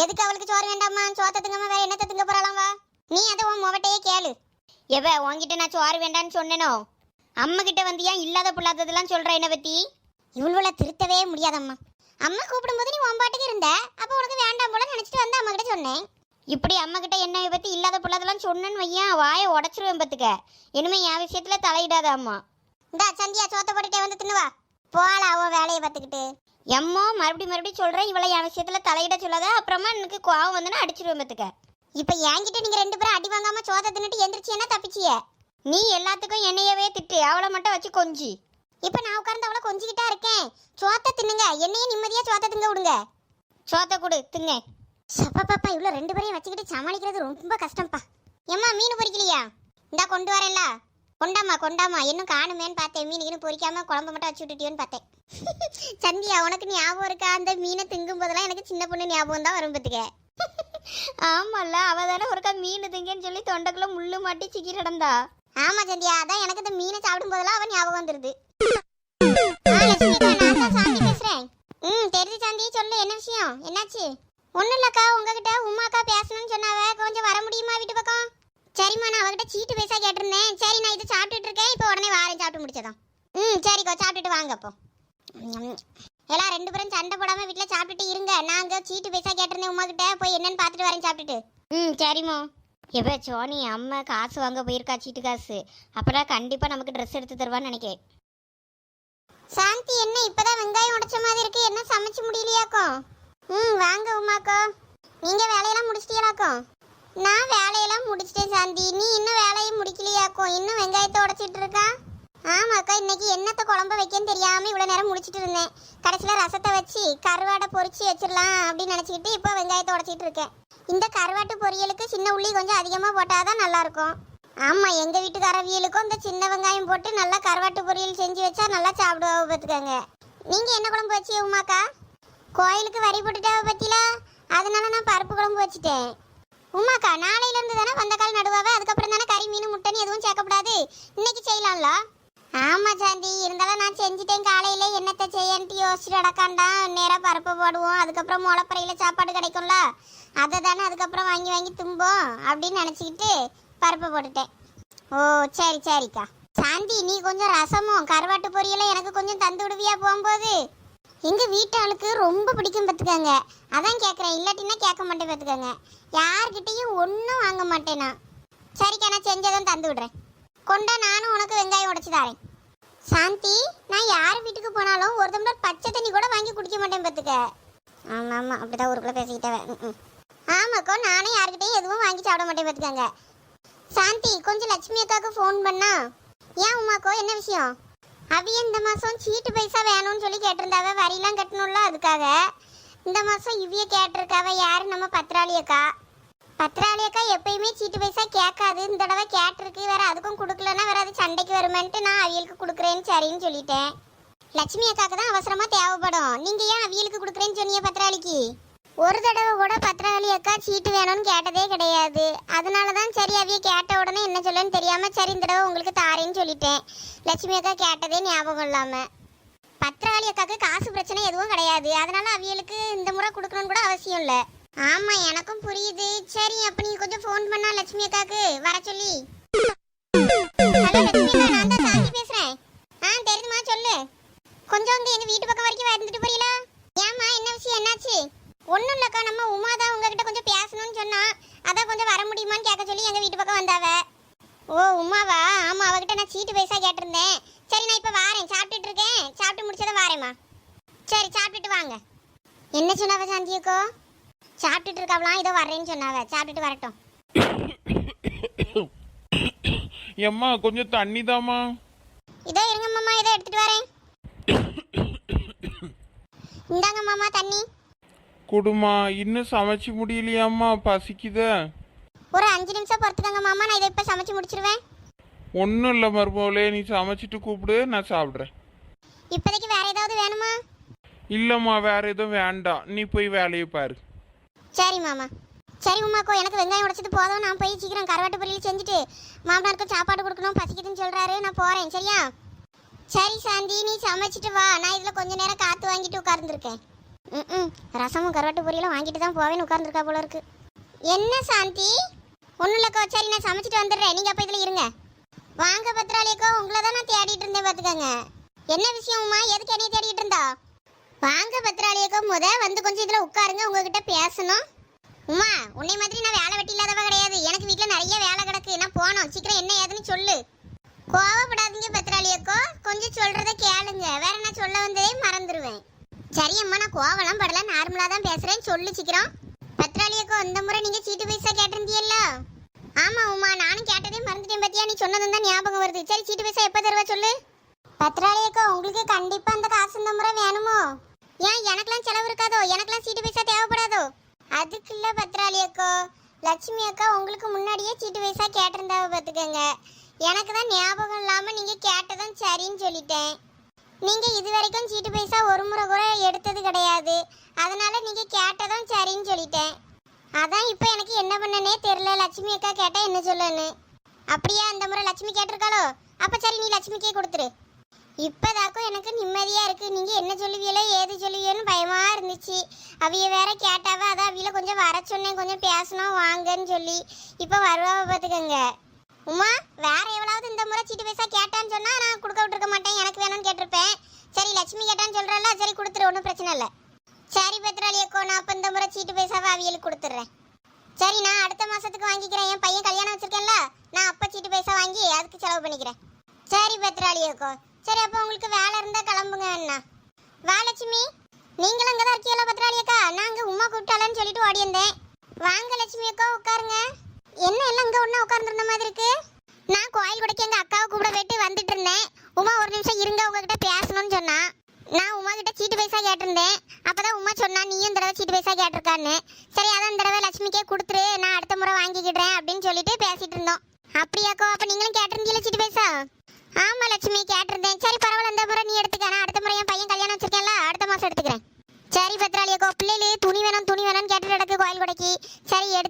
எதுக்கு அவளுக்கு சோறு வேண்டாமா? சோத்த திங்கம்மா வேற என்னத்த திங்க போறாளாம்? வா நீ அதை உன் முவட்டையே கேளு. எவ உன்கிட்ட நான் சோறு வேண்டான்னு சொன்னேனோ? அம்மா கிட்ட வந்து ஏன் இல்லாத புள்ளாததெல்லாம் சொல்ற என்ன பத்தி? இவளோட திருத்தவே முடியாதம்மா. அம்மா கூப்பிடும்போது நீ உன் பாட்டுக்கு இருந்த, அப்போ உனக்கு வேண்டாம் போல நினைச்சிட்டு வந்து அம்மா கிட்ட சொன்னேன். இப்படி அம்மா கிட்ட என்ன பத்தி இல்லாத புள்ளாதெல்லாம் சொன்னேன்னு வையன், வாயை உடச்சிருவேன் பத்துக்க. இனிமே என் விஷயத்துல தலையிடாத அம்மா. இந்தா சந்தியா சோத்த போட்டுட்டே வந்து தின்னுவா. போல அவ வேலையை பார்த்துக்கிட்டு. எம்மோ மறுபடியும் சொல்றேன், இவளை என் விஷயத்துல தலையிட சொல்லாத, அப்புறமா எனக்கு கோவம் வந்துன்னா அடிச்சிருவேன் பத்துக்க. இப்ப என்கிட்ட நீங்க 2 பேரும் அடி வாங்காம சோத்த தின்னுட்டு எந்திரிச்சியன்னா தப்பிச்சிய. நீ எல்லாத்துக்கும் என்னையவே திட்டு, அவளை மட்டும் வச்சு கொஞ்சி. இப்ப நான் உட்கார்ந்து அவளை கொஞ்சிக்கிட்டா இருக்கேன். சோத்த தின்னுங்க, என்னையே நிம்மதியா சோத்த திங்க விடுங்க. சோத்த கொடு திங்க. சப்பாப்பா இவ்வளோ 2 பேரையும் வச்சுக்கிட்டு சமாளிக்கிறது ரொம்ப கஷ்டம்ப்பா. எம்மா மீன் பொரிக்கலையா? இந்தா கொண்டு வரேன்ல. கொண்டாமா இன்னும் காணுமேன்னு பார்த்தேன். மீன் பொரிக்காம குழம்பு மட்டும் வச்சு விட்டுட்டியோன்னு பார்த்தேன். சந்தியா உனக்கு ஞாபகம் இருக்கா? அந்த மீனை திங்கும் போதெல்லாம் எனக்கு சின்ன பொண்ணு ஞாபகம் தான் வரும் பத்துக்க. ஆமால்ல, அவ தானே ஒருக்கா மீன் திங்கன்னு சொல்லி தொண்டைக்குள்ள முள்ளு மாட்டி சிக்கி கிடந்தா. ஆமா சந்தியா, அதான் எனக்கு இந்த மீனை சாப்பிடும் போதெல்லாம் அவன் ஞாபகம் வந்துருது. சாந்தி பேசுறேன். தெரிஞ்சு சாந்தி சொல்லு, என்ன விஷயம்? என்னாச்சு? ஒன்றும் இல்லக்கா, உங்ககிட்ட உமாக்கா பேசணும்னு சொன்னாவ, கொஞ்சம் வர முடியுமா வீட்டு பக்கம்? சரிம்மா, நான் அவகிட்ட சீட்டு பைசா கேட்டிருந்தேன். சரி நான் இதை சாப்பிட்டுட்டு இருக்கேன், இப்போ உடனே வாரம் சாப்பிட்டு முடிச்சதான். சரிக்கா சாப்பிட்டுட்டு வாங்க. அப்போ எல்லாம் 2 பேரும் சண்டை போடாம வீட்டில் சாப்பிட்டுட்டு இருங்க. நாங்கள் சீட்டு பைசா கேட்டிருந்தேன் உமா கிட்ட, போய் என்னன்னு பார்த்துட்டு வரேன் சாப்பிட்டுட்டு. சரிம்மா. எப்போ சோனி அம்மா காசு வாங்க போயிருக்கா, சீட்டு காசு. அப்போதான் கண்டிப்பாக நமக்கு ட்ரெஸ் எடுத்து தருவான்னு நினைக்கிறேன். சாந்தி என்ன இப்போதான் வெங்காயம் உடைச்ச மாதிரி இருக்கு, என்ன சமைச்சு முடியலையாக்கும்? வாங்க உமாக்கோ. நீங்கள் வேலையெல்லாம் முடிச்சிட்டீங்களாக்கும்? நான் வேலையெல்லாம் முடிச்சிட்டேன் சாந்தி. நீ இன்னும் வேலையை முடிக்கலையாக்கும்? இன்னும் வெங்காயத்தை உடைச்சிட்டு இருக்கா? ஆமாக்கா, இன்னைக்கு என்னத்தை குழம்பு வைக்கன்னு தெரியாமல் இவ்வளோ நேரம் முடிச்சிட்டு இருந்தேன். கடைசியில் ரசத்தை வச்சு கருவாடை பொரிச்சு வச்சிடலாம் அப்படின்னு நினச்சிக்கிட்டு இப்போ வெங்காயத்தை உடைச்சிட்டு இருக்கேன். இந்த கருவாட்டு பொரியலுக்கு சின்ன உள்ளி கொஞ்சம் அதிகமாக போட்டால் தான் நல்லாயிருக்கும். ஆமாம், எங்கள் வீட்டுக்காரவியலுக்கும் இந்த சின்ன வெங்காயம் போட்டு நல்லா கருவாட்டு பொரியல் செஞ்சு வச்சா நல்லா சாப்பிடுவா பார்த்துக்கோங்க. நீங்கள் என்ன குழம்பு வச்சு உமாக்கா? கோயிலுக்கு வரி போட்டுட்டாவ பற்றிலா, அதனால நான் பருப்பு குழம்பு வச்சுட்டேன். உமாக்கா நாளையிலேருந்து தானே வந்தக்கால் நடுவாவே, அதுக்கப்புறம் தானே கறி மீன் முட்டைன்னு எதுவும் சேர்க்கப்படாது. இன்னைக்கு செய்யலாம்ல? ஆமாம் சாந்தி, இருந்தாலும் நான் செஞ்சுட்டேன். காலையில் என்னத்தை செய்யன்ட்டு யோசிச்சுட்டு அடக்காண்டா. நேராக பருப்பு போடுவோம், அதுக்கப்புறம் முளைப்பறையில் சாப்பாடு கிடைக்கும்ல, அதை தானே அதுக்கப்புறம் வாங்கி தும்போம் அப்படின்னு நினச்சிக்கிட்டு பருப்பு போட்டுட்டேன். ஓ சரிக்கா. சாந்தி நீ கொஞ்சம் ரசமும் கருவாட்டு பொரியலும் எனக்கு கொஞ்சம் தந்து விடுவியா போகும்போது? எங்கள் வீட்டாளுக்கு ரொம்ப பிடிக்கும் பார்த்துக்கோங்க, அதான் கேட்குறேன். இல்லாட்டின்னா கேட்க மாட்டேன் பார்த்துக்கோங்க. யார்கிட்டையும் ஒன்றும் வாங்க மாட்டேனா. சரிக்கா, நான் செஞ்சதும் தந்து விடுறேன். கொண்டா, நானும் உனக்கு வெங்காயம் உடைச்சி தரேன். சாந்தி நான் யார் வீட்டுக்கு போனாலும் ஒரு டம்ளர் பச்சை தண்ணி கூட வாங்கி குடிக்க மாட்டேன் பார்த்துக்க. ஆமாம் அப்படிதான் ஊருக்குள்ளே பேசிக்கிட்டேன். ஆமாக்கோ, நானே யார்கிட்டையும் எதுவும் வாங்கி சாப்பிட மாட்டேன் பார்த்துக்கோங்க. சாந்தி கொஞ்சம் லட்சுமி அக்காவுக்கு ஃபோன் பண்ணா. ஏன் உமாக்கோ, என்ன விஷயம்? அவிய இந்த மாதம் சீட்டு பைசா வேணும்னு சொல்லி கேட்டிருந்தாவ, வரியெல்லாம் கட்டணும்ல, அதுக்காக இந்த மாதம் இவ்விய கேட்டிருக்காவ. யார்? நம்ம பத்திராளி அக்கா. பத்திராளி அக்கா எப்பயுமே சீட்டு பைசா கேட்காது, இந்த தடவை கேட்டிருக்கு. வேற அதுக்கும் கொடுக்கலன்னா வேற அது சண்டைக்கு வருமென்ட்டு நான் அவியலுக்கு கொடுக்குறேன்னு சரின்னு சொல்லிட்டேன். லட்சுமி அக்காவுக்கு தான் அவசரமாக தேவைப்படும். நீங்கள் ஏன் அவியலுக்கு கொடுக்குறேன்னு சொன்னீங்க பத்திராளிக்கு? ஒரு தடவை கூட பத்திராளி அக்கா சீட்டு வேணும்னு கேட்டதே கிடையாது. அதனால தான் சரி அவிய கேட்ட உடனே என்ன சொல்லன்னு தெரியாமல் சரி இந்த தடவை உங்களுக்கு தாரேன்னு சொல்லிட்டேன். லட்சுமி அக்கா கேட்டதே ஞாபகம் இல்லாமல். பத்திராளி அக்காவுக்கு காசு பிரச்சனை எதுவும் கிடையாது, அதனால அவியலுக்கு இந்த முறை கொடுக்கணும்னு கூட அவசியம் இல்லை. ஆமாம் எனக்கும் புரியுது. சரி அப்போ நீங்கள் கொஞ்சம் ஃபோன் பண்ணா லட்சுமி அக்காவுக்கு வர சொல்லி. ஹலோ லட்சுமி அக்கா, நான் தான் சாந்தி பேசுகிறேன். தெரியுதுமா சொல்லு. கொஞ்சம் வந்து எங்கள் வீட்டு பக்கம் வரைக்கும் வந்துட்டு போறீங்களா? ஏம்மா என்ன விஷயம், என்னாச்சு? ஒன்றும் இல்லைக்கா, நம்ம உமா தான் உங்ககிட்ட கொஞ்சம் பேசணும்னு சொன்னா, அதான் கொஞ்சம் வர முடியுமான்னு கேட்க சொல்லி எங்கள் வீட்டு பக்கம் வந்தாவ. ஓ உமாவா? ஆமாம், அவகிட்ட நான் சீட்டு பைசா கேட்டிருந்தேன். சரி நான் இப்போ வாரேன், சாப்பிட்டுட்டு இருக்கேன். சாப்பிட்டு முடிச்சதை வாரேம்மா. சரி சாப்பிட்டுட்டு வாங்க. என்ன சொன்னாவ சாந்தியக்கோ? சாப்பிட்டுட்டு இருக்காவலாம், இதோ வர்றேன்னு சொன்னாவ. சாப்பிட்டுட்டு வரட்டும். எம்மா கொஞ்சம் தண்ணி தாமா. இதோ இருங்க மாமா, இதோ எடுத்துட்டு வரேன். இந்தாங்க மாமா தண்ணி. குடுமா, இன்னும் சமைச்சு முடியலையாம்மா, பசிக்குத. ஒரு 5 நிமிஷம் பொறுத்துக்கங்க மாமா, நான் இதை இப்போ சமைச்சு முடிச்சிருவேன். ஒன்றும் இல்லை மருமகளே, நீ சமைச்சிட்டு கூப்பிடு, நான் சாப்பிட்றேன். இப்போதைக்கு வேற ஏதாவது வேணுமா? இல்லைம்மா வேற எதுவும் வேண்டாம், நீ போய் வேலையை பாரு. சரி மாமா. சரி உமாக்கோ, எனக்கு வெங்காயம் உடைச்சது போதும். நான் போய் சீக்கிரம் கருவாட்டு பொரியல் செஞ்சுட்டு மாமனாருக்கு சாப்பாடு கொடுக்கணும், பசிக்குதுன்னு சொல்கிறாரு. நான் போகிறேன் சரியா? சரி சாந்தி நீ சமைச்சிட்டு வா, நான் இதில் கொஞ்ச நேரம் காற்று வாங்கிட்டு உட்கார்ந்துருக்கேன். ம் ரசமும் கருவாட்டு பொரியலும் வாங்கிட்டு தான் போவேன்னு உட்கார்ந்துருக்கா போல இருக்கு. என்ன சாந்தி? ஒன்றும் இல்லைக்கோ, சரி நான் சமைச்சிட்டு வந்துடுறேன், நீங்கள் அப்போ இதில் இருங்க. வாங்க பத்திராளியக்கோ, உங்களை தான் நான் தேடிட்டு இருந்தேன் பார்த்துக்கங்க. என்ன விஷயம்மா, எதுக்கு என்னைய தேடிட்டு இருந்தா? வாங்க பத்திராளியக்கோ, வந்து கொஞ்சம் இதில் உட்காருங்க, உங்ககிட்ட பேசணும். உமா, உன்னை மாதிரி நான் வேலை வெட்டி இல்லாதவ கிடையாது. எனக்கு வீட்டில் நிறைய வேலை கிடக்கு, நான் போனோம். சீக்கிரம் என்ன ஏதுன்னு சொல்லு. கோவப்படாதீங்க பத்திராளியக்கோ, கொஞ்சம் சொல்றத கேளுங்க. வேற நான் சொல்ல வந்ததே மறந்துடுவேன். சரி அம்மா, நான் கோவலாம் படல, நார்மலாக தான் பேசுகிறேன். சொல்லு சீக்கிரம். பத்திராளியக்கோ, இந்த முறை நீங்கள் சீட்டு பைசா கேட்டிருந்தீல்ல? ஆமாம் உமா, நானும் கேட்டதே மறந்துட்டேன் பத்தியா. நீ சொன்னதும் தான் ஞாபகம் வருது. சரி, சீட்டு பைசா எப்போ தருவா சொல்லு. பத்திராளியக்கோ, உங்களுக்கு கண்டிப்பாக அந்த காசு இந்த முறை வேணுமோ? ஏன், எனக்கெல்லாம் செலவு இருக்காதோ? எனக்கெல்லாம் சீட்டு பைசா தேவைப்படாதோ? அதுக்கு இல்லை பத்திராளியக்கோ, லட்சுமி அக்கா உங்களுக்கு முன்னாடியே சீட்டு பைசா கேட்டிருந்தாவ பார்த்துக்கங்க. எனக்கு தான் ஞாபகம் இல்லாமல் நீங்கள் கேட்டதும் சரின்னு சொல்லிட்டேன். நீங்கள் இது வரைக்கும் சீட்டு பைசா ஒரு முறை கூட எடுத்தது கிடையாது. அதனால நீங்கள் கேட்டதும் சரின்னு சொல்லிட்டேன். அதான் இப்போ எனக்கு என்ன பண்ணனே தெரில. லட்சுமி அக்கா கேட்டால் என்ன சொல்லன்னு. அப்படியா, அந்த முறை லட்சுமி கேட்டிருக்காளோ? அப்போ சரி, நீ லட்சுமிக்கே கொடுத்துரு. இப்போதாக்கும் எனக்கு நிம்மதியாக இருக்குது. நீங்கள் என்ன சொல்லுவீங்களோ ஏது சொல்லுவீங்கன்னு பயமாக இருந்துச்சு. அவிய வேற கேட்டாவ, அதான் அவியில் கொஞ்சம் வர சொன்னேன், கொஞ்சம் பேசணும் வாங்கன்னு சொல்லி. இப்போ வருவாவை பார்த்துக்கங்க. உமா, வேற எவ்வளவு இந்த முறை சீட்டு பைசா கேட்டான்னு சொன்னா நான் கொடுக்க விட்டுருக்க மாட்டேன், எனக்கு வேணும்னு கேட்டிருப்பேன். சரி, லட்சுமி கேட்டான்னு சொல்றல, சரி கொடுத்துரு, ஒன்றும் பிரச்சனை இல்லை. சரி பத்திராளியக்கோ, நான் அப்போ இந்த முறை சீட்டு பைசாவை அவியலுக்கு கொடுத்துட்றேன். சரி, நான் அடுத்த மாசத்துக்கு வாங்கிக்கிறேன். என் பையன் கல்யாணம் வச்சிருக்கேன்ல, நான் அப்போ சீட்டு பைசா வாங்கி அதுக்கு செலவு பண்ணிக்கிறேன். சரி பத்திராளியக்கோ, சரி அப்போ உங்களுக்கு வேலை இருந்தா கிளம்புங்க. அண்ணா வா லட்சுமி, நீங்களும் அங்கே தான் இருக்கீங்களா பத்திராளியக்கா? நான் அங்கே உமா கூப்பிட்டாலன்னு சொல்லிட்டு ஓடி வந்தேன். வாங்க லட்சுமி அக்கா, உட்காருங்க. என்ன எல்லாம் இங்கே ஒன்றா உட்காந்துருந்த மாதிரி இருக்கு? நான் கோயில் கடைக்கு எங்கள் அக்காவை கூப்பிட போயிட்டு வந்துட்டு இருந்தேன். உமா ஒரு நிமிஷம் இருங்க, உங்ககிட்ட பேசணும்னு சொன்னா. நான் உமா கிட்ட சீட்டு பைசா கேட்டிருந்தேன். அப்பதான் உமா சொன்னா நீயும் தடவை சீட்டு பைசா கேட்டிருக்கான்னு. சரி, அதான் தடவை லட்சுமிக்கே கொடுத்துரு, நான் அடுத்த முறை வாங்கிக்கிடுறேன் அப்படின்னு சொல்லிட்டு பேசிட்டு இருந்தோம். அப்படியாக்கோ, அப்போ நீங்களும் கேட்டிருந்தீங்களா சீட்டு பைசா? ஆமாம் லட்சுமி, கேட்டிருந்தேன். சரி பரவாயில்ல, இந்த முறை நீ எடுத்துக்க. நான் அடுத்த முறை என் பையன் கல்யாணம் வச்சிருக்கேன்ல, அடுத்த மாதம் எடுத்துக்கிறேன். சரி பத்திராளியக்கோ, பிள்ளைகளு துணி வேணும்னு கேட்டுட்டு கிடக்கு கோயில் கடைக்கு. சரி எடுத்து